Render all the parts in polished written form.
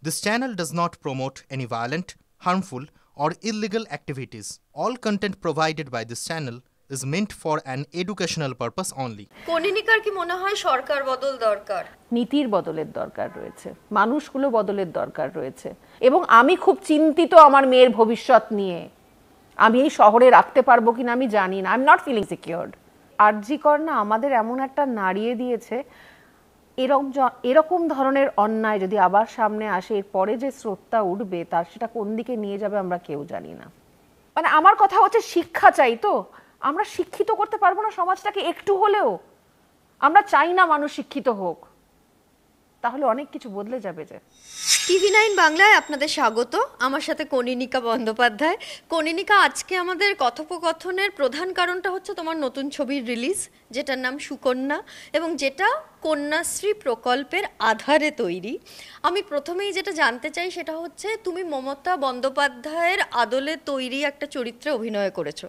This channel does not promote any violent, harmful, or illegal activities. All content provided by this channel is meant for an educational purpose only. কনিনিকার কি মনে হয় সরকার বদল দরকার? নীতির বদলের দরকার রয়েছে, মানুষগুলো বদলের দরকার রয়েছে, এবং আমি খুব চিন্তিত আমার মেয়ের ভবিষ্যৎ নিয়ে। আমি এই শহরে রাখতে পারবো কিনা আমি জানি না। I am not feeling secured. RG Kar না আমাদের এমন একটা নাড়িয়ে দিয়েছে, এরকম ধরনের অন্যায় যদি আবার সামনে আসে, এরপরে যে স্রোতটা উঠবে তার সেটা কোন দিকে নিয়ে যাবে আমরা কেউ জানি না। মানে আমার কথা হচ্ছে শিক্ষা চাই, তো আমরা শিক্ষিত করতে পারবো না সমাজটাকে একটু হলেও? আমরা চাই না মানুষ শিক্ষিত হোক, তাহলে অনেক কিছু বদলে যাবে। যে TV9 বাংলায় আপনাদের স্বাগত। আমার সাথে কনিনিকা বন্দ্যোপাধ্যায়। কনিনিকা, আজকে আমাদের কথোপকথনের প্রধান কারণটা হচ্ছে তোমার নতুন ছবির রিলিজ, যেটার নাম সুকন্যা, এবং যেটা কন্যাশ্রী প্রকল্পের আধারে তৈরি। আমি প্রথমেই যেটা জানতে চাই সেটা হচ্ছে, তুমি মমতা বন্দ্যোপাধ্যায়ের আদলে তৈরি একটা চরিত্রে অভিনয় করেছো।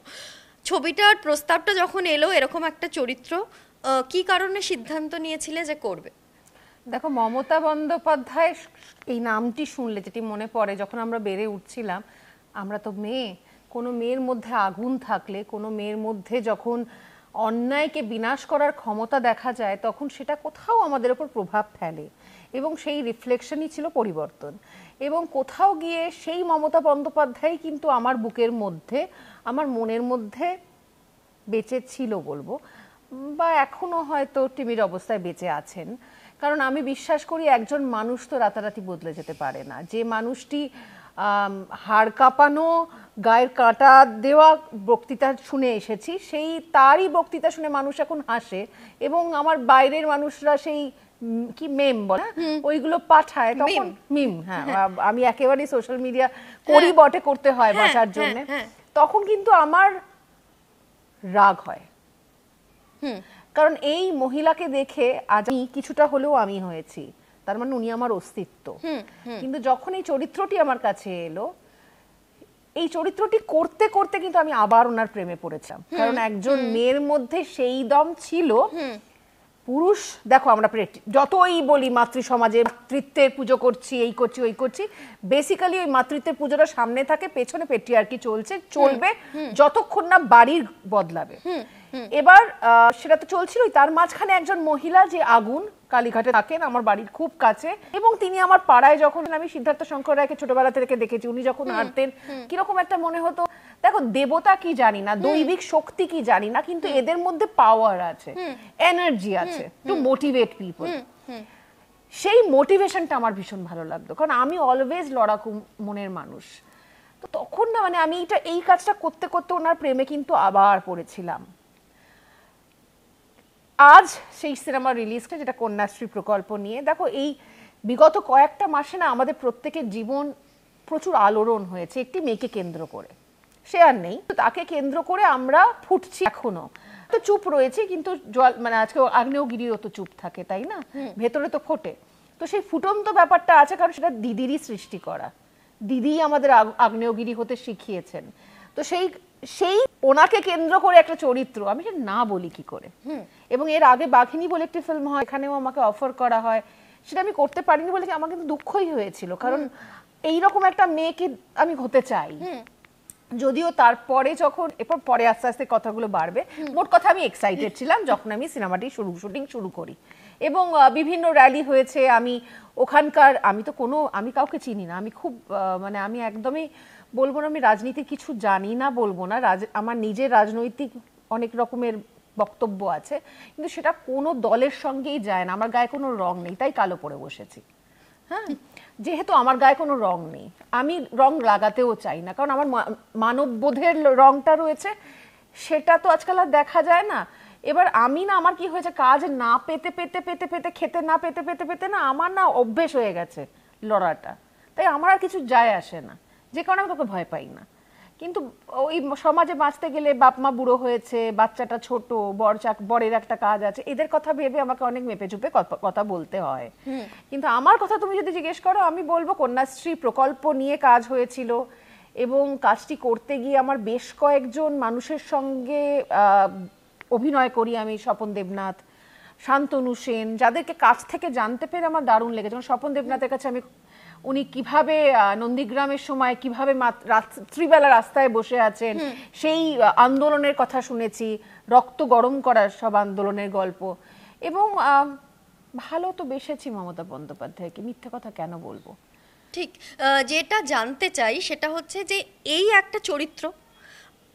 ছবিটার প্রস্তাবটা যখন এলো এরকম একটা চরিত্র, কি কারণে সিদ্ধান্ত নিয়েছিলে যে করবে? দেখো, মমতা বন্দ্যোপাধ্যায় এই নামটি শুনলে যেটি মনে পড়ে, যখন আমরা বেড়ে উঠছিলাম, আমরা তো মেয়ে, কোনো মেয়ের মধ্যে আগুন থাকলে, কোনো মেয়ের মধ্যে যখন অন্যায়কে বিনাশ করার ক্ষমতা দেখা যায়, তখন সেটা কোথাও আমাদের ওপর প্রভাব ফেলে, এবং সেই রিফ্লেকশনই ছিল পরিবর্তন। এবং কোথাও গিয়ে সেই মমতা বন্দ্যোপাধ্যায় কিন্তু আমার বুকের মধ্যে, আমার মনের মধ্যে বেঁচে ছিল বলবো, বা এখনো হয়তো টিমির অবস্থায় বেঁচে আছেন। কারণ আমি বিশ্বাস করি একজন মানুষ তো রাতারাতি বদলে যেতে পারে না। যে মানুষটি হাড় কাঁপানো, গায়ের কাঁটা দেওয়া বক্তৃতা শুনে এসেছি, সেই তারই বক্তৃতা শুনে মানুষ এখন হাসে, এবং আমার বাইরের মানুষরা সেই কি মেম বলে ওইগুলো পাঠায়, তখন মিম, হ্যাঁ আমি একেবারেই সোশ্যাল মিডিয়া করি বটে, করতে হয় বাঁচার জন্য, তখন কিন্তু আমার রাগ হয়। কারণ এই মহিলাকে দেখে আজ আমি কিছুটা হলেও আমি হয়েছি, তার মানে উনি আমার অস্তিত্ব। কিন্তু যখন এই চরিত্রটি আমার কাছে এলো, এই চরিত্রটি করতে করতে কিন্তু আমি আবার ওনার প্রেমে পড়েছিলাম। কারণ একজন মেয়ের মধ্যে সেই দম ছিল। পুরুষ, দেখো আমরা যতই বলি মাতৃ সমাজে মাতৃত্বের পুজো করছি, এই করছি ওই করছি, বেসিক্যালি ওই মাতৃত্বের পুজোটা সামনে থাকে, পেছনে পেট্রিয়ার্কি চলবে যতক্ষণ না বাড়ির বদলাবে। এবার সেটা তো চলছিল, তার মাঝখানে একজন মহিলা যে আগুন, কালীঘাটে থাকেন, আমার বাড়ির খুব কাছে, এবং তিনি আমার পাড়ায়, যখন আমি সিদ্ধার্থ শঙ্কর রায়কে ছোটবেলা থেকে দেখেছি, উনি যখন হাঁটতেন কিরকম একটা মনে হতো, দেখো দেবতা কি জানি না, দৈবিক শক্তি কি জানি না, কিন্তু এদের মধ্যে পাওয়ার আছে, এনার্জি আছে টু মোটিভেট পিপল। সেই মোটিভেশনটা আমার ভীষণ ভালো লাগতো, কারণ আমি অলওয়েজ লড়াকু মনের মানুষ। তো তখন না, মানে আমি এই কাজটা করতে করতে ওনার প্রেমে কিন্তু আবার পড়েছিলাম। আজ সেই সিনেমা রিলিজটা, যেটা কন্যাশ্রী প্রকল্প নিয়ে, দেখো এই বিগত কয়েকটা মাসে না আমাদের প্রত্যেকের জীবন প্রচুর আলোড়ন হয়েছে একটি মেয়েকে কেন্দ্র করে। সে আর নেই, তাকে কেন্দ্র করে আমরা ফুটছি এখনো, তো চুপ রয়েছে, কিন্তু জল, মানে আজকে আগ্নেয়গিরিও তো চুপ থাকে, তাই না, ভেতরে তো ফোটে। তো সেই ফুটন্ত ব্যাপারটা আছে, কারণ সেটা দিদিরই সৃষ্টি করা, দিদি আমাদের আগ্নেয়গিরি হতে শিখিয়েছেন। তো সেই ওনাকে কেন্দ্র করে একটা চরিত্র, আমি না বলি কি করে। এবং এর আগে বাঘিনী বলে একটি ফিল্ম হয়, এখানেও আমাকে অফার করা হয়, সেটা আমি করতে পারিনি বলে আমার কিন্তু দুঃখই হয়েছিল, কারণ এইরকম একটা মেয়েকে আমি হতে চাই। যদিও তারপরে যখন পরে আস্তে আস্তে কথাগুলো বাড়বে, মোট কথা আমি এক্সাইটেড ছিলাম যখন আমি সিনেমাটি শুটিং শুরু করি, এবং বিভিন্ন র্যালি হয়েছে। আমি ওখানকার, আমি কাউকে চিনি না, আমি খুব মানে আমি একদমই বলবো না আমি রাজনীতির কিছু জানি না, বলবো না, আমার নিজের রাজনৈতিক অনেক রকমের বক্তব্য আছে, কিন্তু সেটা কোনো দলের সঙ্গেই যায় না। আমার গায়ে কোনো রং নেই, তাই কালো পরে বসেছি। হ্যাঁ, যেহেতু আমার গায়ে কোনো রং নেই, আমি রং লাগাতেও চাই না, কারণ আমার মানববোধের রংটা রয়েছে, সেটা তো আজকাল আর দেখা যায় না। এবার আমি না, আমার কি হয়েছে, কাজ না পেতে পেতে পেতে পেতে, খেতে না পেতে পেতে পেতে না, আমার না অভ্যেস হয়ে গেছে লড়াটা, তাই আমার আর কিছু যায় আসে না, যে কারণে আমি তোকে ভয় পাই না। কিন্তু ওই সমাজে বাঁচতে গেলে বাপ মা বুড়ো হয়েছে, বাচ্চাটা ছোট, বরের একটা কাজ আছে, এদের কথা ভেবে আমাকে অনেক মেপে চুপে কথা বলতে হয়। কিন্তু আমার কথা তুমি যদি জিজ্ঞেস করো, আমি বলবো কন্যাশ্রী প্রকল্প নিয়ে কাজ হয়েছিল, এবং কাজটি করতে গিয়ে আমার বেশ কয়েকজন মানুষের সঙ্গে অভিনয় করি আমি, স্বপন দেবনাথ, শান্তনু সেন, যাদেরকে কাছ থেকে জানতে পেরে আমার দারুণ লেগেছে। স্বপন দেবনাথের কাছে আমি উনি কিভাবে নন্দীগ্রামের সময় কিভাবে রাত্রিবেলা রাস্তায় বসে আছেন, সেই আন্দোলনের কথা শুনেছি, রক্ত গরম করার সব আন্দোলনের গল্প। এবং ভালো তো বেসেছি মমতা বন্দ্যোপাধ্যায়কে, মিথ্যে কথা কেন বলবো। ঠিক, যেটা জানতে চাই সেটা হচ্ছে যে এই একটা চরিত্র,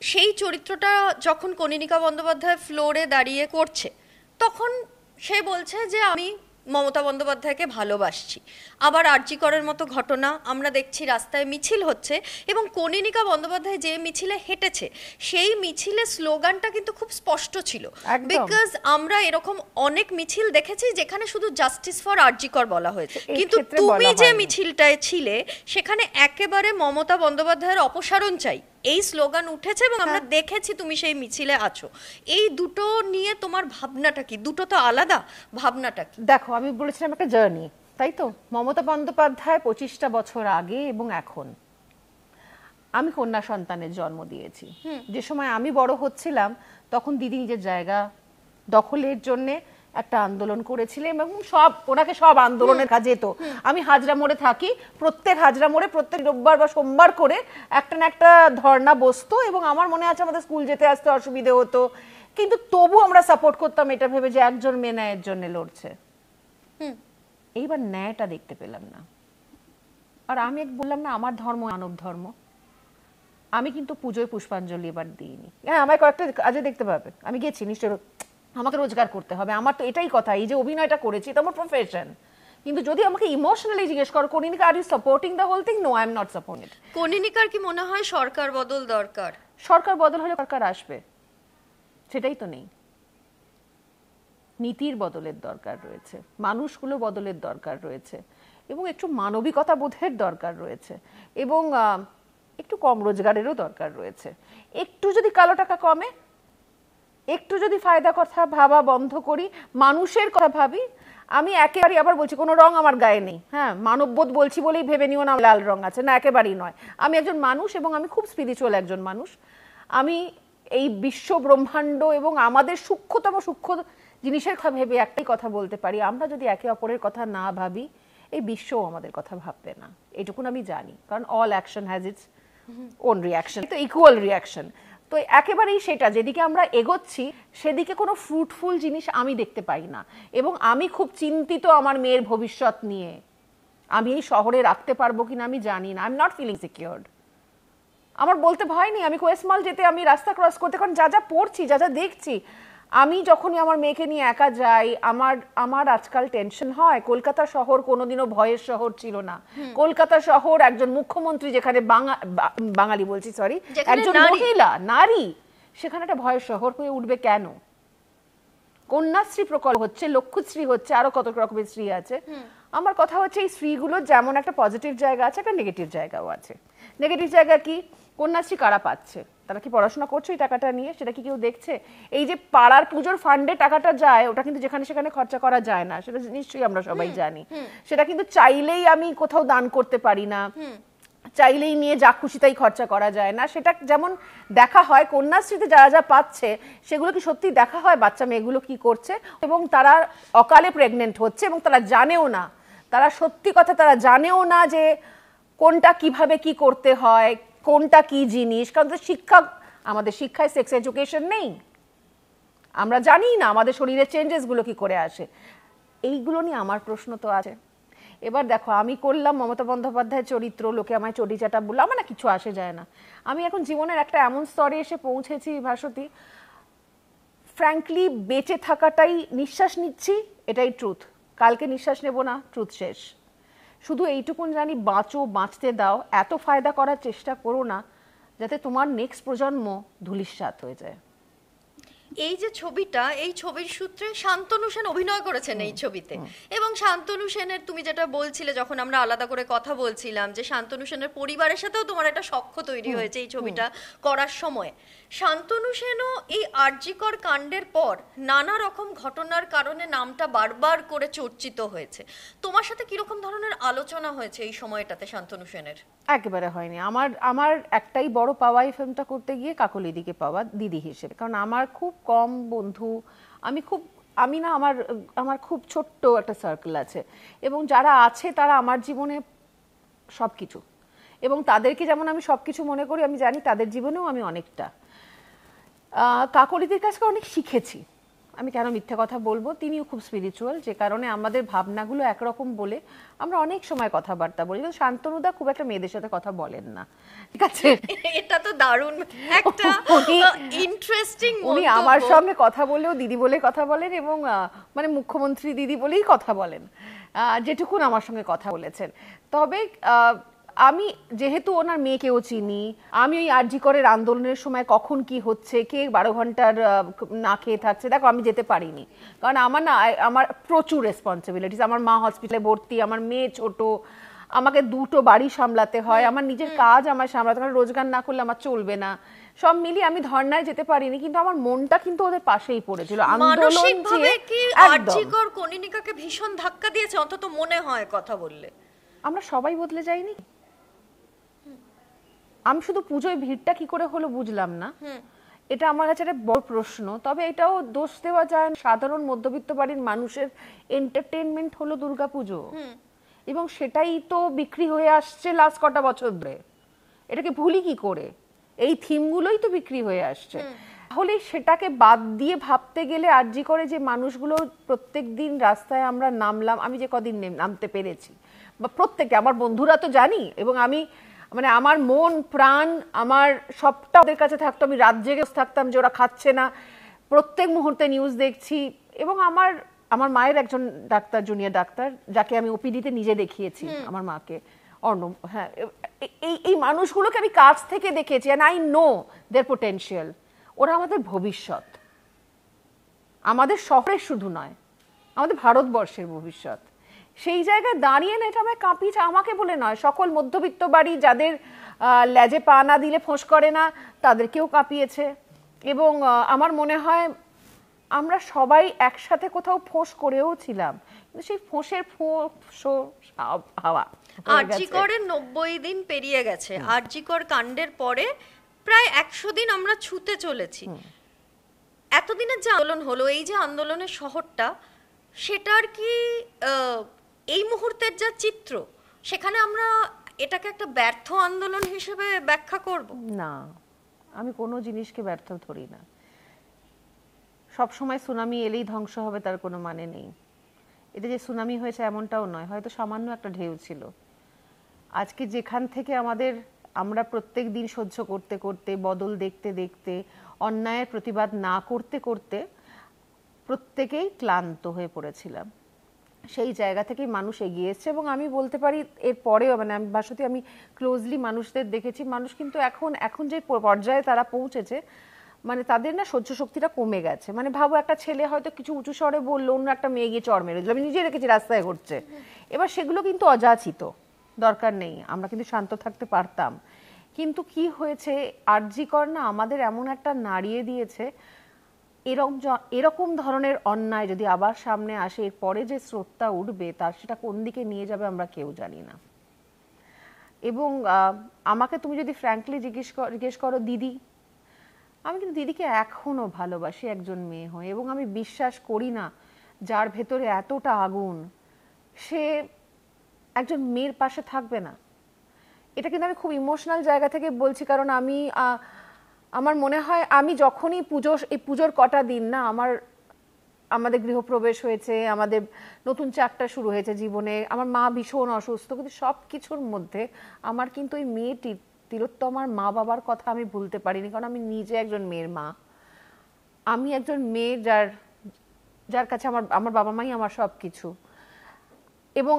সেই চরিত্রটা যখন কনীনিকা বন্দ্যোপাধ্যায় ফ্লোরে দাঁড়িয়ে করছে, তখন সে বলছে যে আমি মমতা বন্দ্যোপাধ্যায়কে ভালোবাসছি। আবার আরজি করের মতো ঘটনা আমরা দেখছি, রাস্তায় মিছিল হচ্ছে এবং কনীনিকা বন্দ্যোপাধ্যায় যে মিছিলে হেঁটেছে সেই মিছিলের স্লোগানটা কিন্তু খুব স্পষ্ট ছিল। বিকজ আমরা এরকম অনেক মিছিল দেখেছি যেখানে শুধু জাস্টিস ফর আরজি কর বলা হয়েছে, কিন্তু তুমি যে মিছিলটায় ছিলে সেখানে একেবারে মমতা বন্দ্যোপাধ্যায়ের অপসারণ চাই এই স্লোগান উঠেছে এবং আমরা দেখেছি তুমি সেই মিছিলে আছো। এই দুটো নিয়ে তোমার ভাবনাটা কি? দুটো তো আলাদা, ভাবনাটা কি? দেখো, আমি বলেছিলাম একটা জার্নি, তাই তো? মমতা বন্দ্যোপাধ্যায় 25টা বছর আগে এবং এখন, আমি কন্যা সন্তানের জন্ম দিয়েছি। যে সময় আমি বড় হচ্ছিলাম তখন দিদি নিজের জায়গা দখলের জন্য একটা আন্দোলন করেছিলেন এবং ওনাকে সব আন্দোলনের কাজে যেত। আমি হাজরা মোড়ে থাকি, প্রত্যেক হাজরা মোড়ে প্রত্যেক রোববার বা সোমবার করে একটা না একটা ধর্ণা বসতো এবং আমার মনে আছে আমাদের স্কুল যেতে আসতে অসুবিধে হতো, কিন্তু তবু আমরা সাপোর্ট করতাম এটা ভেবে যে একজন মেয়ে ন্যায়ের জন্য লড়ছে। এইবার ন্যায়টা দেখতে পেলাম না। আর আমি বললাম না আমার ধর্ম মানব ধর্ম, আমি কিন্তু পুজোয় পুষ্পাঞ্জলি এবার দিইনি। হ্যাঁ, আমায় কয়েকটা কাজে দেখতে পাবে, আমি গেছি নিশ্চয়, আমাকে রোজগার করতে হবে, আমার তো এটাই কথা, এই যে অভিনয়টা করেছি এটা আমার প্রফেশন। কিন্তু যদি আমাকে ইমোশনালি জিজ্ঞেস করো Kaneenika are you supporting the whole thing, no I am not supporting. কনীনিকার কি মনে হয় সরকার বদল দরকার? সরকার বদল হলে সরকার আসবে, সেটাই তো নেই। নীতির বদলের দরকার রয়েছে, মানুষগুলো বদলের দরকার রয়েছে এবং একটু মানবিকতা বোধের দরকার রয়েছে এবং একটু কম রোজগারেরও দরকার রয়েছে। একটু যদি কালো টাকা কমে, একটু যদি ফায়দা কথা ভাবা বন্ধ করি, মানুষের কথা ভাবি। আমি একেবারে আবার বলছি কোনো রং আমার গায়ে নেই, হ্যাঁ, মানববোধ বলছি বলেই ভেবে নিও না লাল রং আছে, না একেবারেই নয়। আমি একজন মানুষ এবং আমি খুব স্পিরিচুয়াল একজন মানুষ। আমি এই বিশ্ব ব্রহ্মাণ্ড এবং আমাদের সূক্ষ্মতম সূক্ষ্ম জিনিসের কথা ভেবে একটাই কথা বলতে পারি, আমরা যদি একে অপরের কথা না ভাবি এই বিশ্বও আমাদের কথা ভাববে না, এইটুকুন আমি জানি। কারণ all action has its own reaction, তো ইকুয়াল রিয়াকশন। তো একেবারেই সেটা যেদিকে আমরা এগোচ্ছি সেদিকে কোনো ফ্রুটফুল জিনিস আমি দেখতে পাই না এবং আমি খুব চিন্তিত আমার মেয়ের ভবিষ্যৎ নিয়ে। আমি এই শহরে রাখতে পারবো কিনা আমি জানি না, I am not feeling secured. আমার বলতে ভয় নেই, আমি কোয়েস মল যেতে, আমি রাস্তা ক্রস করতে, কারণ যা যা পড়ছি, যা যা দেখছি, আমি যখনই আমার মেয়েকে নিয়ে একা যাই আমার আজকাল টেনশন হয়। কলকাতা শহর কোনোদিনও ভয়ের শহর ছিল না। কলকাতা শহর একজন মুখ্যমন্ত্রী, যেখানে বাঙালি বলছি সরি, একজন মহিলা নারী, সেখানে একটা ভয়ের শহর হয়ে উঠবে কেন? কন্যাশ্রী প্রকল্প হচ্ছে, লক্ষ্যশ্রী হচ্ছে, আরো কত রকমের শ্রী আছে। আমার কথা হচ্ছে এই শ্রীগুলো যেমন একটা পজিটিভ জায়গা আছে, একটা নেগেটিভ জায়গাও আছে। নেগেটিভ জায়গা কি? কন্যাশ্রী কারা পাচ্ছে? তারা কি পড়াশোনা করছে এই টাকাটা নিয়ে? সেটা কি কেউ দেখছে? এই যে পাড়ার পুজোর ফান্ডে টাকাটা যায়, ওটা কিন্তু যেখানে সেখানে খরচা করা যায় না, সেটা নিশ্চয়ই আমরা সবাই জানি। সেটা কিন্তু চাইলেই আমি কোথাও দান করতে পারি না, চাইলেই নিয়ে যা খুশি তাই খরচা করা যায় না। সেটা যেমন দেখা হয় কন্যাশ্রীতে যারা যা পাচ্ছে, সেগুলো কি সত্যি দেখা হয় বাচ্চা মেয়েগুলো কি করছে? এবং তারা অকালে প্রেগনেন্ট হচ্ছে এবং তারা জানেও না, তারা সত্যি কথা তারা জানেও না যে কোনটা কিভাবে কি করতে হয়, কোনটা কি জিনিস। কারণ শিক্ষা, আমাদের শিক্ষায় সেক্স এডুকেশন নেই, আমরা জানি না আমাদের শরীরের চেঞ্জেসগুলো কি করে আসে। এইগুলো নিয়ে আমার প্রশ্ন তো আছে। এবার দেখো, আমি করলাম মমতা বন্দ্যোপাধ্যায়ের চরিত্র, লোকে আমায় চটিচাটা বললো, আমার না কিছু আসে যায় না। আমি এখন জীবনের একটা এমন স্তরে এসে পৌঁছেছি ভাসতী, ফ্র্যাঙ্কলি বেঁচে থাকাটাই, নিঃশ্বাস নিচ্ছি এটাই ট্রুথ, কালকে নিঃশ্বাস নেব না, ট্রুথ শেষ। শুধু এইটুকুন জানি, বাঁচো, বাঁচতে দাও, এত ফায়দা করার চেষ্টা করো না যাতে তোমার নেক্সট প্রজন্ম ধূলিসাৎ হয়ে যায়। এই যে ছবিটা, এই ছবির সূত্রে শান্তনু সেন অভিনয় করেছেন এই ছবিতে, এবং শান্তনু সেনের, তুমি যেটা বলছিলে যখন আমরা আলাদা করে কথা বলছিলাম, যে শান্তনু সেনের পরিবারের সাথেও তোমার একটা সখ্য তৈরি হয়েছে এই ছবিটা করার সময়। শান্তনু সেনও এই আরজিকর কাণ্ডের পর নানা রকম ঘটনার কারণে নামটা বারবার করে চর্চিত হয়েছে। তোমার সাথে কিরকম ধরনের আলোচনা হয়েছে এই সময়টাতে শান্তনু সেনের? একেবারে হয়নি। আমার একটাই বড় পাওয়া এই ফিল্মটা করতে গিয়ে কাকলিদিকে পাওয়া দিদি হিসেবে। কারণ আমার খুব কম বন্ধু, আমার খুব ছোট্ট একটা সার্কেল আছে এবং যারা আছে তারা আমার জীবনে সবকিছু, এবং তাদেরকে যেমন আমি সবকিছু মনে করি, আমি জানি তাদের জীবনেও আমি অনেকটা। কাকলিদির কাছে অনেক শিখেছি, আমি কেন মিথ্যে কথা বলবো, তিনিও খুব স্পিরিচুয়াল, যে কারণে আমাদের ভাবনাগুলো একরকম বলে আমরা অনেক সময় কথাবার্তা বলি। কিন্তু শান্তনুদা খুব একটা মেয়েদের সাথে কথা বলেন না, ঠিক আছে? এটা তো দারুণ একটা ইন্টারেস্টিং উনি আমার সঙ্গে কথা বলেও দিদি বলে কথা বলেন, এবং মানে মুখ্যমন্ত্রী দিদি বলেই কথা বলেন, যেটুকুন আমার সঙ্গে কথা বলেছেন। তবে আমি যেহেতু ওনার মেয়েকেও চিনি, আমি ওই আরজি করের আন্দোলনের সময় কখন কি হচ্ছে, কে 12 ঘন্টার না খেয়ে থাকছে, দেখো আমি যেতে পারিনি, কারণ আমার প্রচুর রেসপন্সিবিলিটিস। আমার মা হসপিটালে ভর্তি, আমার মেয়ে ছোট, আমাকে দুটো বাড়ি সামলাতে হয়, আমার নিজের কাজ আমার সামলাতে হয়, রোজগার না করলে আমার চলবে না, সব মিলিয়ে আমি ধর্নায় যেতে পারিনি। কিন্তু আমার মনটা কিন্তু ওদের পাশেই পড়েছিল। মানসিকভাবে কি আরজি কর কনিনিকাকে ভীষণ ধাক্কা দিয়েছে, অন্তত মনে হয় কথা বললে? আমরা সবাই বদলে যাইনি? আমি শুধু পুজোয় ভিড়টা কি করে হলো বুঝলাম না, এটা আমার কাছে একটা বড় প্রশ্ন। তবে এটাও দোষ দেওয়া যায় না, সাধারণ মধ্যবিত্ত বাড়ির মানুষের এন্টারটেইনমেন্ট হলো দুর্গাপুজো, এবং সেটাই তো বিক্রি হয়ে আসছে লাস্ট কটা বছর ধরে। এটাকে ভুলি কি করে? এই থিমগুলোই তো বিক্রি হয়ে আসছে। তাহলে সেটাকে বাদ দিয়ে ভাবতে গেলে আরজি করে যে মানুষগুলো প্রত্যেক দিন রাস্তায় আমরা নামলাম, আমি যে কদিন নামতে পেরেছি, বা প্রত্যেকে আমার বন্ধুরা তো জানি, এবং আমি মানে আমার মন প্রাণ আমার সবটা ওদের কাছে থাকতো, আমি রাত জেগে থাকতাম যে ওরা খাচ্ছে না, প্রত্যেক মুহূর্তে নিউজ দেখছি। এবং আমার মায়ের একজন ডাক্তার, জুনিয়র ডাক্তার, যাকে আমি ওপিডিতে নিজে দেখিয়েছি, আমার মাকে, অর্ণব, হ্যাঁ, এই মানুষগুলোকে আমি কাছ থেকে দেখেছি, and I know their potential. ওরা আমাদের ভবিষ্যৎ, আমাদের শহরের শুধু নয়, আমাদের ভারতবর্ষের ভবিষ্যৎ। সেই জায়গায় দাঁড়িয়ে না এটা আমায় কাঁপিয়েছে, আমাকে বলে নয়, সকল মধ্যবিত্ত বাড়ি যাদের লেজে পা না দিলে ফোঁস করে না তাদেরকেও কাঁপিয়েছে। এবং আমার মনে হয় আমরা সবাই একসাথে কোথাও ফোঁস করেও ছিলাম, কিন্তু সেই ফোঁসের হাওয়া। আরজি করের 90 দিন পেরিয়ে গেছে, আরজি কর কাণ্ডের পরে প্রায় 100 দিন আমরা ছুতে চলেছি। এতদিনের যে আন্দোলন হলো, এই যে আন্দোলনের শহরটা, সেটার কি এই মুহূর্তের যা চিত্র, সেখানে আমরা এটাকে একটা ব্যর্থ আন্দোলন হিসেবে ব্যাখ্যা করব? না, আমি কোনো জিনিসকে ব্যর্থ ধরি না। সব সময় সুনামি এলেই ধ্বংস হবে তার কোনো মানে নেই। এটা যে সুনামি হয়েছে এমনটাও নয়, হয়তো সামান্য একটা ঢেউ ছিল। আজকে যেখান থেকে আমরা প্রত্যেক দিন সহ্য করতে করতে, বদল দেখতে দেখতে, অন্যায়ের প্রতিবাদ না করতে করতে প্রত্যেকেই ক্লান্ত হয়ে পড়েছিলাম, সেই জায়গা থেকেই মানুষ এগিয়ে এসছে। এবং আমি বলতে পারি এর পরেও, মানে আমি বাসতি আমি ক্লোজলি মানুষদের দেখেছি, মানুষ কিন্তু এখন যে পর্যায়ে তারা পৌঁছেছে, মানে তাদের না সহ্য শক্তিটা কমে গেছে। মানে ভাবো, একটা ছেলে হয়তো কিছু উঁচু স্বরে বললো, অন্য একটা মেয়ে গিয়ে চড় মেরে দিল, আমি নিজে রেখেছি রাস্তায় ঘুরছে, এবার সেগুলো কিন্তু অযাচিত, দরকার নেই, আমরা কিন্তু শান্ত থাকতে পারতাম। কিন্তু কি হয়েছে, আরজি কর না আমাদের এমন একটা নাড়িয়ে দিয়েছে, এরকম ধরনের অন্যায় যদি আবার সামনে আসে, এর পরে যে স্রোতটা উঠবে তার সেটা কোন দিকে নিয়ে যাবে আমরা কেউ জানি না। এবং আমাকে তুমি যদি ফ্র্যাঙ্কলি জিজ্ঞেস করো দিদি, আমি কিন্তু দিদিকে এখনো ভালোবাসি একজন মেয়ে হয়ে, এবং আমি বিশ্বাস করি না যার ভেতরে এতটা আগুন সে একজন মেয়ের পাশে থাকবে না। এটা কিন্তু আমি খুব ইমোশনাল জায়গা থেকে বলছি, কারণ আমার মনে হয় আমি যখনই এই পুজোর কটা দিন না, আমাদের গৃহপ্রবেশ হয়েছে, আমাদের নতুন চ্যাপ্টার শুরু হয়েছে জীবনে, আমার মা ভীষণ অসুস্থ, কিন্তু সব কিছুর মধ্যে আমার কিন্তু ওই মেয়েটি তিলোত্তমার মা বাবার কথা আমি ভুলতে পারিনি, কারণ আমি নিজে একজন মেয়ের মা। আমি একজন মেয়ে যার কাছে আমার বাবা মাই আমার সব কিছু। এবং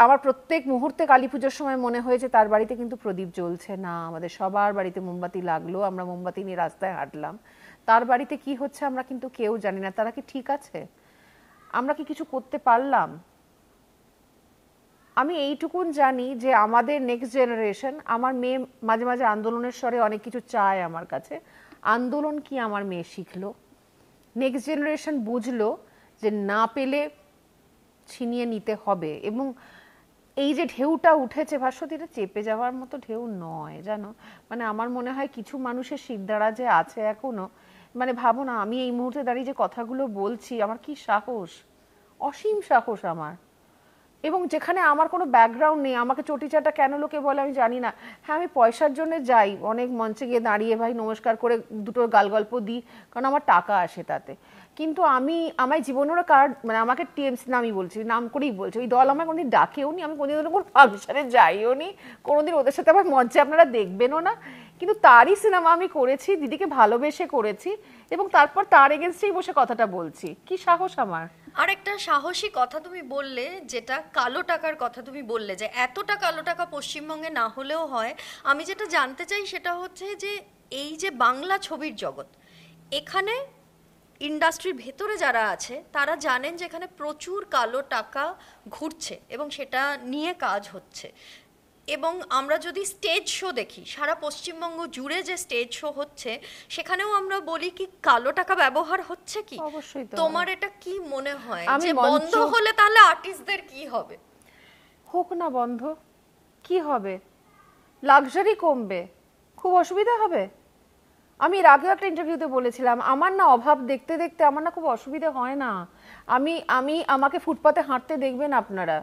আমার প্রত্যেক মুহূর্তে কালী পুজোর সময় মনে হয়েছে তার বাড়িতে কিন্তু প্রদীপ জ্বলছে না, আমাদের সবার বাড়িতে মোমবাতি লাগলো, আমরা মোমবাতি নিয়ে রাস্তায় হাঁটলাম, তার বাড়িতে কি হচ্ছে আমরা কিন্তু কেউ জানি না। তারা কি ঠিক আছে? আমরা কি কিছু করতে পারলাম? আমি এইটুকুন জানি যে আমাদের নেক্সট জেনারেশন, আমার মেয়ে মাঝে মাঝে আন্দোলনের স্বরে অনেক কিছু চায় আমার কাছে, আন্দোলন কি আমার মেয়ে শিখলো, নেক্সট জেনারেশন বুঝলো যে না পেলে ছিনিয়ে নিতে হবে। এবং এই যে ঢেউটা উঠেছে ভাস্বতী, এটা চেপে যাওয়ার মতো ঢেউ নয়, জানো, মানে আমার মনে হয় কিছু মানুষের শিরদাঁড়া যে আছে এখনো, মানে ভাবো না, আমি এই মুহূর্তে দাঁড়িয়ে যে কথাগুলো বলছি, আমার কি সাহস, অসীম সাহস আমার, এবং যেখানে আমার কোনো ব্যাকগ্রাউন্ড নেই, আমাকে চটিচাটা কেন লোকে বলে আমি জানি না। হ্যাঁ, আমি পয়সার জন্য যাই, অনেক মঞ্চে গিয়ে দাঁড়িয়ে ভাই নমস্কার করে দুটো গাল গল্প দিই, কারণ আমার টাকা আসে তাতে। কিন্তু আমায় জীবনেরও মানে আমাকে টিএমসি নামই বলছি, নাম করেই বলছি, ওই দল আমায় কোনোদিন ডাকেও নি, আমি কোনোদিন কোনো ফাংশনে যাইও নি, কোনোদিন ওদের সাথে আমার মঞ্চে আপনারা দেখবেনও না। কিন্তু তারই সিনেমা আমি করেছি, দিদিকে ভালোবেসে করেছি, এবং তারপর তার এগেনস্টেই বসে কথাটা বলছি। কি সাহস আমার! আর একটা সাহসী কথা তুমি বললে, যেটা কালো টাকার কথা তুমি বললে, যে এতটা কালো টাকা পশ্চিমবঙ্গে না হলেও হয়। আমি যেটা জানতে চাই সেটা হচ্ছে যে এই যে বাংলা ছবির জগৎ, এখানে ইন্ডাস্ট্রির ভেতরে যারা আছে তারা জানেন যে এখানে প্রচুর কালো টাকা ঘুরছে এবং সেটা নিয়ে কাজ হচ্ছে। এবং আমরা যদি স্টেজ শো দেখি, সারা পশ্চিমবঙ্গ জুড়ে যে স্টেজ শো হচ্ছে, সেখানেও আমরা বলি কি কালো টাকা ব্যবহার হচ্ছে কি। অবশ্যই। তোমার এটা কি মনে হয় আমি যে বন্ধ হলে তাহলে আর্টিস্টদের কি হবে? হোক না বন্ধ, কি হবে? লাক্সারি কমবে, খুব অসুবিধা হবে। আমি এর আগেও একটা ইন্টারভিউতে বলেছিলাম, আমার না অভাব দেখতে দেখতে আমার না খুব অসুবিধা হয় না। আমাকে ফুটপাতে হাঁটতে দেখবেন আপনারা,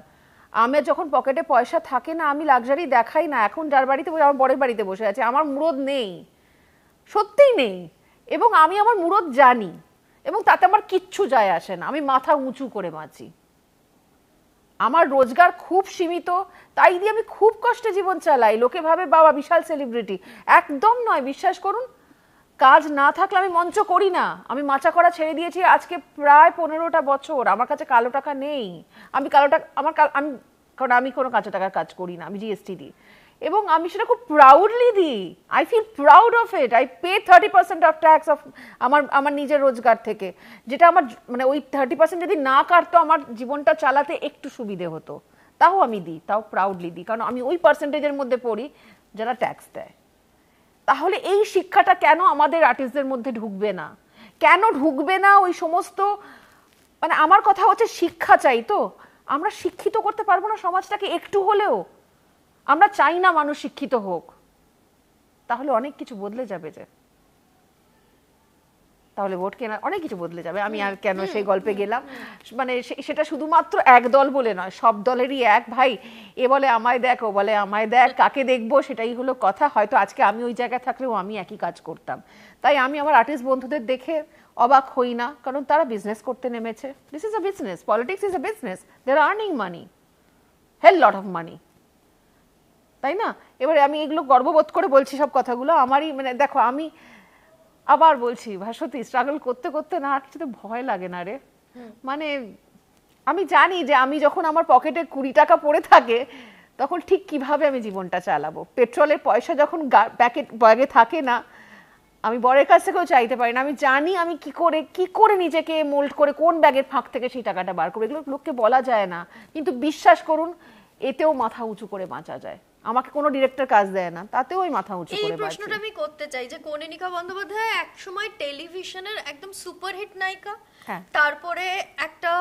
আমার যখন পকেটে পয়সা থাকে না আমি লাক্সারি দেখাই না। এখন যার বাড়িতে বসে, আমার বরের বাড়িতে বসে আছে, আমার মুরদ নেই, সত্যিই নেই, এবং আমি আমার মুরদ জানি, এবং তাতে আমার কিচ্ছু যায় আসে না। আমি মাথা উঁচু করে বাঁচি, আমার রোজগার খুব সীমিত, তাই দিয়ে আমি খুব কষ্টে জীবন চালাই। লোকে ভাবে বাবা বিশাল সেলিব্রিটি, একদম নয়, বিশ্বাস করুন। কাজ না থাকলে আমি মঞ্চ করি না, আমি মাচা করা ছেড়ে দিয়েছি আজকে প্রায় 15টা বছর। আমার কাছে কালো টাকা নেই, আমি কালো টাকা কারণ আমি কোনো কাঁচা টাকার কাজ করি না, আমি জিএসটি দিই, এবং আমি সেটা খুব প্রাউডলি দিই। I feel proud of it. I pay 30% of tax of আমার নিজের রোজগার থেকে, যেটা আমার মানে ওই 30% যদি না কাটতো আমার জীবনটা চালাতে একটু সুবিধে হতো, তাও আমি দিই, তাও প্রাউডলি দিই, কারণ আমি ওই পার্সেন্টেজের মধ্যে পড়ি যারা ট্যাক্স দেয়। তাহলে এই শিক্ষাটা কেন আমাদের আর্টিস্টদের মধ্যে ঢুকবে না? কেন ঢুকবে না ওই সমস্ত, মানে আমার কথা হচ্ছে শিক্ষা চাই। তো আমরা শিক্ষিত করতে পারবো না সমাজটাকে একটু হলেও? আমরা চাই না মানুষ শিক্ষিত হোক, তাহলে অনেক কিছু বদলে যাবে। যে তাহলে ভোট কেনা অনেক কিছু বদলে যাবে। আমি আর কেন সেই গল্পে গেলাম, মানে সেটা শুধুমাত্র এক দল বলে নয়, সব দলেরই এক ভাই, এ বলে আমায় দেখ, ও বলে আমায় দেখ, কাকে দেখবো সেটাই হলো কথা। হয়তো আজকে আমি ওই জায়গায় থাকলেও আমি একই কাজ করতাম। তাই আমি আমার আর্টিস্ট বন্ধুদের দেখে অবাক হই না, কারণ তারা বিজনেস করতে নেমেছে। This is a business, politics is a business, they are earning money, hell lot of money, তাই না? এবারে আমি এগুলো গর্ববোধ করে বলছি সব কথাগুলো আমারই, মানে দেখো আমি আবার বলছি ভাস্বতী, স্ট্রাগল করতে করতে না আর কিছুতে ভয় লাগে না রে। মানে আমি জানি যে আমি যখন আমার পকেটে 20 টাকা পড়ে থাকে তখন ঠিক কিভাবে আমি জীবনটা চালাবো। পেট্রোলের পয়সা যখন ব্যাগে থাকে না, আমি বরের কাছ থেকেও চাইতে পারি না। আমি জানি আমি কি করে নিজেকে মোল্ড করে কোন ব্যাগের ফাঁক থেকে সেই টাকাটা বার করবো। এগুলো লোককে বলা যায় না, কিন্তু বিশ্বাস করুন এতেও মাথা উঁচু করে বাঁচা যায়। আমাকে কোনো ডিরেক্টর কাজ দেয় না, তাতেও ওই মাথা উঁচু করে বাঁচি। এই প্রশ্নটা আমি করতে চাই যে কনীনিকা বন্দ্যোপাধ্যায় একসময় টেলিভিশনের একদম সুপারহিট নায়িকা, তারপরে একটা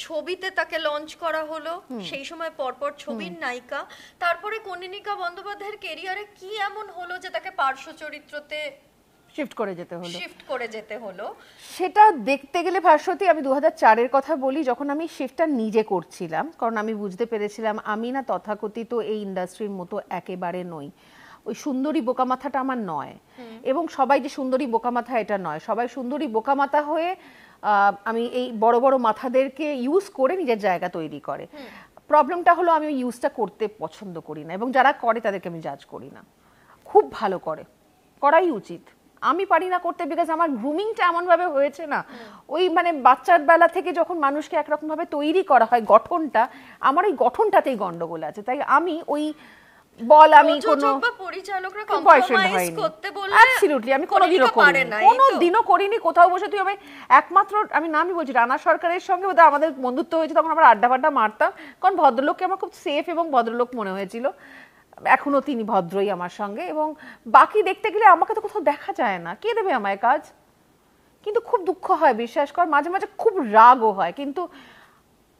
ছবিতে তাকে লঞ্চ করা হলো, সেই সময় পরপর ছবির নায়িকা, তারপরে কনীনিকা বন্দ্যোপাধ্যায়ের কেরিয়ারে কি এমন হলো যে তাকে পার্শ্ব চরিত্রতে শিফট করে যেতে হলো। সেটা দেখতে গেলে ভাস্বতী, আমি 2004-এর কথা বলি, যখন আমি শিফটটা নিজে করছিলাম, কারণ আমি বুঝতে পেরেছিলাম আমি না তথাকথিত এই ইন্ডাস্ট্রির মতো একেবারে নই। ওই সুন্দরী বোকামাথাটা আমার নয়, এবং সবাই যে সুন্দরী বোকামাথা এটা নয়। সবাই সুন্দরী বোকামাথা হয়ে আমি এই বড় বড় মাথাদেরকে ইউজ করে নিজের জায়গা তৈরি করে। প্রবলেমটা হলো আমি ওই ইউজটা করতে পছন্দ করি না, এবং যারা করে তাদেরকে আমি জাজ করি না। খুব ভালো করাই উচিত, আমি পারি না করতে, বিকজ আমার গ্রুমিংটা এমনভাবে হয়েছে না, ওই মানে বাচ্চার বেলা থেকে যখন মানুষকে একরকম ভাবে তৈরি করা হয় গঠনটা, আমার ওই গঠনটাতেই গন্ডগোল আছে। তাই আমি ওই আমি কোনো পরিচালকরা কম্প্রোমাইজ করতে বললে অ্যাবসলিউটলি আমি কোনোদিনও করিনি। কোথাও বসে তুই আমি একমাত্র, আমি নামই বলছি, রানা সরকারের সঙ্গে ওদের আমাদের বন্ধুত্ব হয়েছে, তখন আমরা আড্ডা ফাড্ডা মারতাম, কারণ ভদ্রলোককে আমার খুব সেফ এবং ভদ্রলোক মনে হয়েছিল। এখনো তিনি ভদ্রই আমার সঙ্গে, এবং বাকি দেখতে গেলে আমাকে তো কোথাও দেখা যায় না, কে দেবে আমায় কাজ? কিন্তু খুব দুঃখ হয়, বিশ্বাস কর, মাঝে মাঝে খুব রাগও হয়, কিন্তু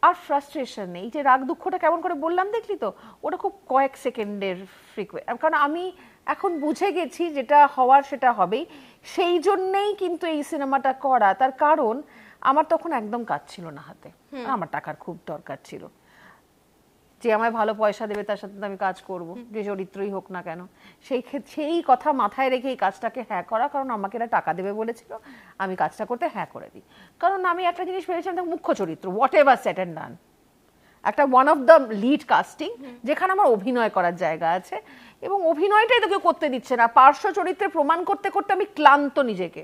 আর ফ্রাস্ট্রেশন নেই। যে রাগ দুঃখটা কেমন করে বললাম দেখলি তো, ওটা খুব কয়েক সেকেন্ডের কারণ আমি এখন বুঝে গেছি যেটা হওয়ার সেটা হবেই। সেই জন্যেই কিন্তু এই সিনেমাটা করা, তার কারণ আমার তখন একদম কাজ ছিল না হাতে, আমার টাকার খুব দরকার ছিল। যে আমায় ভালো পয়সা দেবে তার সাথে আমি কাজ করব, যে চরিত্রই হোক না কেন। সেই কথা মাথায় রেখে এই কাজটাকে হ্যাঁ করা, কারণ আমাকে এরা টাকা দেবে বলেছিল, আমি কাজটা করতে হ্যাঁ করে দিই। কারণ আমি একটা জিনিস ভেবেছিলাম, মুখ্য চরিত্র, হোয়াট এভার সেট অ্যান্ড ডান, একটা one of the lead casting, যেখানে আমার অভিনয় করার জায়গা আছে, এবং অভিনয়টাই তো কেউ করতে দিচ্ছে না। পার্শ্ব চরিত্রে প্রমাণ করতে করতে আমি ক্লান্ত নিজেকে।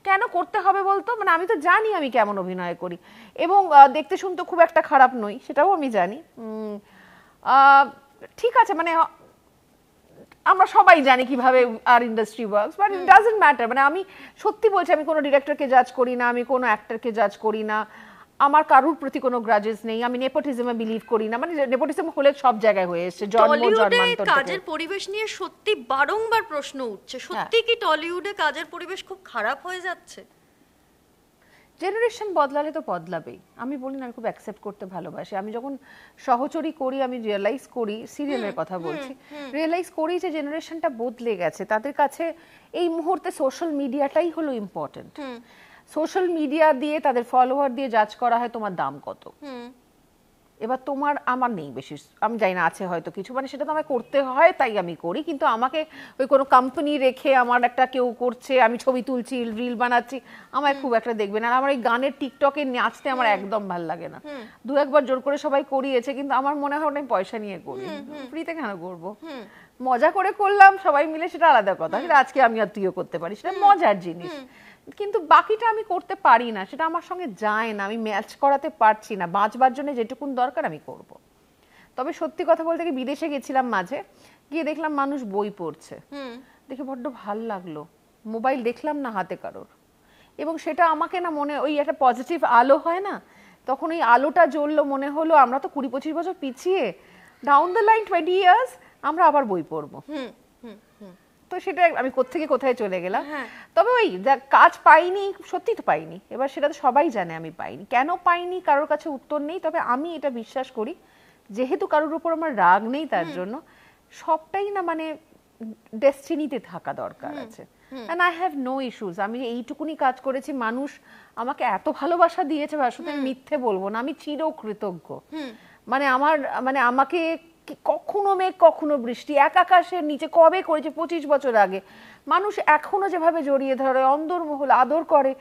কেন করতে হবে বলতো? মানে আমি তো জানি আমি কেমন অভিনয় করি, এবং দেখতে শুনতে খুব একটা খারাপ নই, সেটাও আমি জানি। ঠিক আছে, মানে আমরা সবাই জানি কিভাবে our industry works, but it doesn't matter. মানে আমি সত্যি বলছি, আমি কোনো ডিরেক্টরকে জাজ করি না, আমি কোনো অ্যাক্টরকে জাজ করি না, আমার কারুর প্রতি কোনো গ্রাজেস নেই, আমি নেপোটিজমে বিলিভ করি না। মানে নেপোটিজম হলে সব জায়গায় হয়ে এসেছে, টলিউডে কাজের পরিবেশ নিয়ে সত্যি বারংবার প্রশ্ন উঠছে, সত্যি কি টলিউডে কাজের পরিবেশ খুব খারাপ হয়ে যাচ্ছে? জেনারেশন বদলালে তো বদলাবেই, আমি বলি না, আমি খুব অ্যাকসেপ্ট করতে ভালোবাসি। আমি যখন সহচরী করি আমি রিয়েলাইজ করি, সিরিয়ালের কথা বলছি, রিয়েলাইজ করি যে জেনারেশনটা বদলে গেছে। তাদের কাছে এই মুহূর্তে সোশ্যাল মিডিয়াটাই হলো ইম্পর্টেন্ট। সোশ্যাল মিডিয়া দিয়ে, তাদের ফলোয়ার দিয়ে জাজ করা হয় তোমার দাম কত। এবার তোমার আমার নেই বেশি, আমি জানি না আছে হয়তো কিছু, মানে সেটা তো আমাকে করতে হয় তাই আমি করি, কিন্তু আমাকে ওই কোনো কোম্পানি রেখে আমার একটা কেউ করছে, আমি ছবি তুলছি, রিল বানাচ্ছি, আমার খুব একটা দেখবে না। আর আমার এই গানের টিকটকে নাচতে আমার একদম ভাল লাগে না। দু একবার জোর করে সবাই করিয়েছে, কিন্তু আমার মনে হয় আমি পয়সা নিয়ে করি, ফ্রিতে কেন করবো? মজা করে করলাম সবাই মিলে, সেটা আলাদা কথা, সেটা আজকে আমি আর তুইও করতে পারি, সেটা মজার জিনিস। কিন্তু বাকিটা আমি করতে পারি না, সেটা আমার সঙ্গে যায় না, আমি ম্যাচ করাতে পারছি না। বাঁচবার জন্য যেটুকুন দরকার আমি করব। তবে সত্যি কথা বলতে কি, বিদেশে গেছিলাম মাঝে, গিয়ে দেখলাম মানুষ বই পড়ছে, দেখে বড্ড ভাল লাগলো। মোবাইল দেখলাম না হাতে কারোর, এবং সেটা আমাকে না মনে, ওই একটা পজিটিভ আলো হয় না, তখন ওই আলোটা জ্বললো, মনে হলো আমরা তো 20-25 বছর পিছিয়ে, ডাউন দ্য লাইন 20 ইয়ার্স আমরা আবার বই পড়বো। তো সেটা আমি কোত্থেকে কোথায় চলে গেলাম। তবে ওই কাজ পাইনি, সত্যি তো পাইনি, এবার সেটা তো সবাই জানে আমি পাইনি। কেন পাইনি কারোর কাছে উত্তর নেই, তবে আমি এটা বিশ্বাস করি, যেহেতু কারোর উপর আমার রাগ নেই তার জন্য, সবটাই না মানে ডেস্টিনিতে থাকা দরকার আছে। and I have no issues, আমি এইটুকুনি কাজ করেছি, মানুষ আমাকে এত ভালোবাসা দিয়েছে, শুধু আমি মিথ্যে বলবো না, আমি চিরকৃতজ্ঞ। মানে আমার, মানে আমাকে কখনো মেঘ কখনো বৃষ্টি, এক আকাশের নিচে কবে করেছে 25 বছর আগে, মানুষ এখনো যেভাবে জড়িয়ে ধরে, অন্দরমহল আদর করে,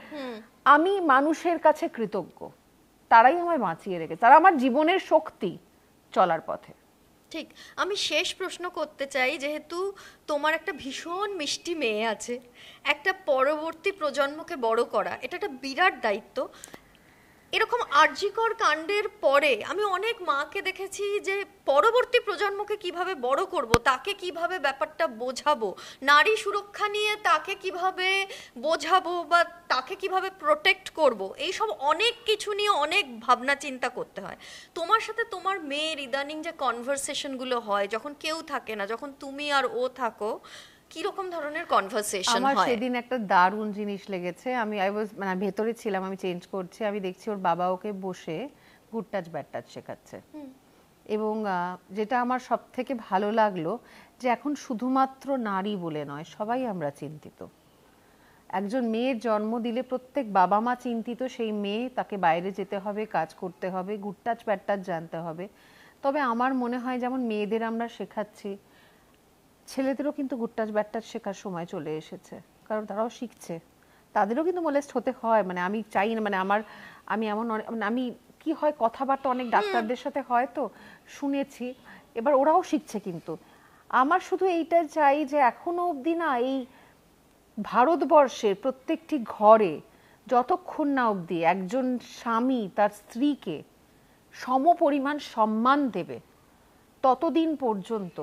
আমি মানুষের কাছে কৃতজ্ঞ। তারাই আমায় বাঁচিয়ে রেখেছে, তারা আমার জীবনের শক্তি চলার পথে। ঠিক। আমি শেষ প্রশ্ন করতে চাই, যেহেতু তোমার একটা ভীষণ মিষ্টি মেয়ে আছে, একটা পরবর্তী প্রজন্মকে বড় করা এটা একটা বিরাট দায়িত্ব। এরকম আরজিকর কাণ্ডের পরে আমি অনেক মাকে দেখেছি যে পরবর্তী প্রজন্মকে কিভাবে বড় করব, তাকে কিভাবে ব্যাপারটা বোঝাবো, নারী সুরক্ষা নিয়ে তাকে কিভাবে বোঝাবো বা তাকে কিভাবে প্রোটেক্ট করব, এইসব অনেক কিছু নিয়ে অনেক ভাবনা চিন্তা করতে হয়। তোমার সাথে তোমার মেয়ের ইদানিং যে কনভারসেশনগুলো হয়, যখন কেউ থাকে না, যখন তুমি আর ও থাকো, কি রকম ধরনের কনভারসেশন হয়? আমার সেদিন একটা দারুণ জিনিস লেগেছে, আমি মানে ভেতরে ছিলাম, আমি চেঞ্জ করছি, আমি দেখছি ওর বাবা ওকে বসে গুড টাচ ব্যাড টাচ শেখাচ্ছে। এবং যেটা আমার সব থেকে ভালো লাগলো, যে এখন শুধুমাত্র নারী বলে নয়, সবাই আমরা চিন্তিত। একজন মেয়ের জন্ম দিলে প্রত্যেক বাবা মা চিন্তিত, সেই মেয়ে, তাকে বাইরে যেতে হবে, কাজ করতে হবে, গুড টাচ ব্যাড টাচ জানতে হবে। তবে আমার মনে হয় যেমন মেয়েদের আমরা শেখাচ্ছি, ছেলেদেরও কিন্তু গুড টাচ ব্যাড টাচ শেখার সময় চলে এসেছে, কারণ তারাও শিখছে, তাদেরও কিন্তু মোলেস্ট হতে হয়। মানে আমি চাই না, মানে আমি এমন আমি কি হয়, কথাবার্তা অনেক ডাক্তারদের সাথে হয় তো শুনেছি, এবার ওরাও শিখছে। কিন্তু আমার শুধু এইটা চাই যে এখনো অবধি না, এই ভারতবর্ষের প্রত্যেকটি ঘরে যতক্ষণ না অবধি একজন স্বামী তার স্ত্রীকে সমপরিমাণ সম্মান দেবে, ততদিন পর্যন্ত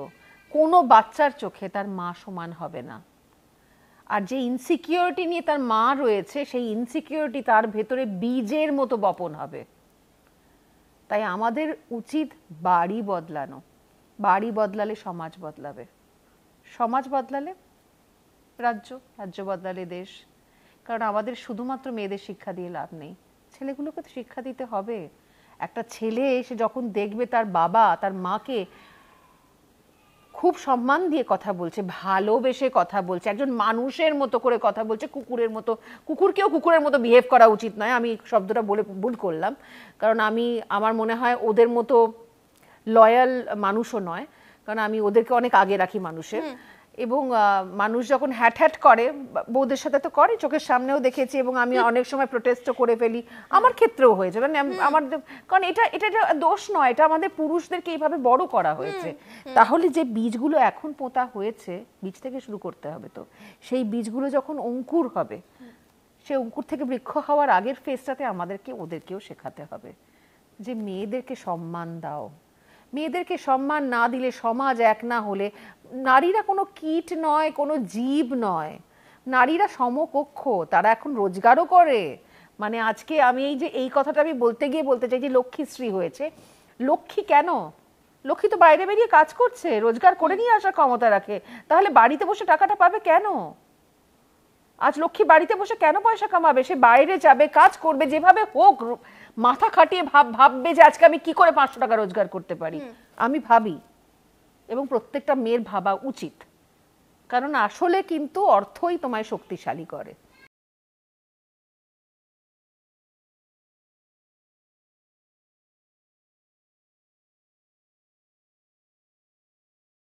কোনো বাচ্চার চোখে তার মা সমান হবে না। আর যে ইনসিকিউরিটি নিয়ে তার মা রয়েছে, সেই ইনসিকিউরিটি তার ভেতরে বীজের মতো বপন হবে। তাই আমাদের উচিত বাড়ি বদলানো, বাড়ি বদলালে সমাজ বদলাবে, সমাজ বদলালে রাজ্য, রাজ্য বদলালে দেশ। কারণ আমাদের শুধুমাত্র মেয়েদের শিক্ষা দিয়ে লাভ নেই, ছেলেগুলোকে তো শিক্ষা দিতে হবে। একটা ছেলে এসে যখন দেখবে তার বাবা তার মাকে খুব সম্মান দিয়ে কথা বলছে, ভালোবেসে কথা বলছে, একজন মানুষের মতো করে কথা বলছে, কুকুরের মতো, কুকুরকেও কুকুরের মতো বিহেভ করা উচিত নয়, আমি শব্দটা বলে ভুল করলাম, কারণ আমার মনে হয় ওদের মতো লয়াল মানুষও নয়, কারণ আমি ওদেরকে অনেক আগে রাখি মানুষের। এবং মানুষ যখন হ্যাট হ্যাট করে, বউদের সাথে তো করে, চোখের সামনেও দেখেছি, এবং আমি অনেক সময় প্রোটেস্টও করে ফেলি, আমার ক্ষেত্রেও হয়েছে। মানে আমার, কারণ এটা এটা দোষ নয়, এটা আমাদের পুরুষদেরকে এইভাবে বড় করা হয়েছে। তাহলে যে বীজগুলো এখন পোঁতা হয়েছে, বীজ থেকে শুরু করতে হবে। তো সেই বীজগুলো যখন অঙ্কুর হবে, সেই অঙ্কুর থেকে বৃক্ষ হওয়ার আগের ফেজটাতে আমাদেরকে ওদেরকেও শেখাতে হবে যে মেয়েদেরকে সম্মান দাও। মেয়েদেরকে সম্মান না দিলে, সমাজ এক না হলে, নারীরা কোনো কীট নয়, কোনো জীব নয়, নারীরা সমকক্ষ, তারা এখন রোজগারও করে। মানে আজকে আমি এই কথাটা আমি বলতে গিয়ে বলতে চাই যে লক্ষ্মীশ্রী হয়েছে। লক্ষ্মী কেন? লক্ষ্মী তো বাইরে বেরিয়ে কাজ করছে, রোজগার করে নিয়ে আসার ক্ষমতা রাখে, তাহলে বাড়িতে বসে টাকাটা পাবে কেন? আজ লক্ষ্মী বাড়িতে বসে কেন পয়সা কামাবে? সে বাইরে যাবে, কাজ করবে, যেভাবে হোক মাথা খাটিয়ে ভাববে যে আজকে আমি কি করে 500 টাকা রোজগার করতে পারি। আমি ভাবি, এবং প্রত্যেকটা মেয়ের ভাবা উচিত, কারণ আসলে কিন্তু অর্থই তোমায় শক্তিশালী করে।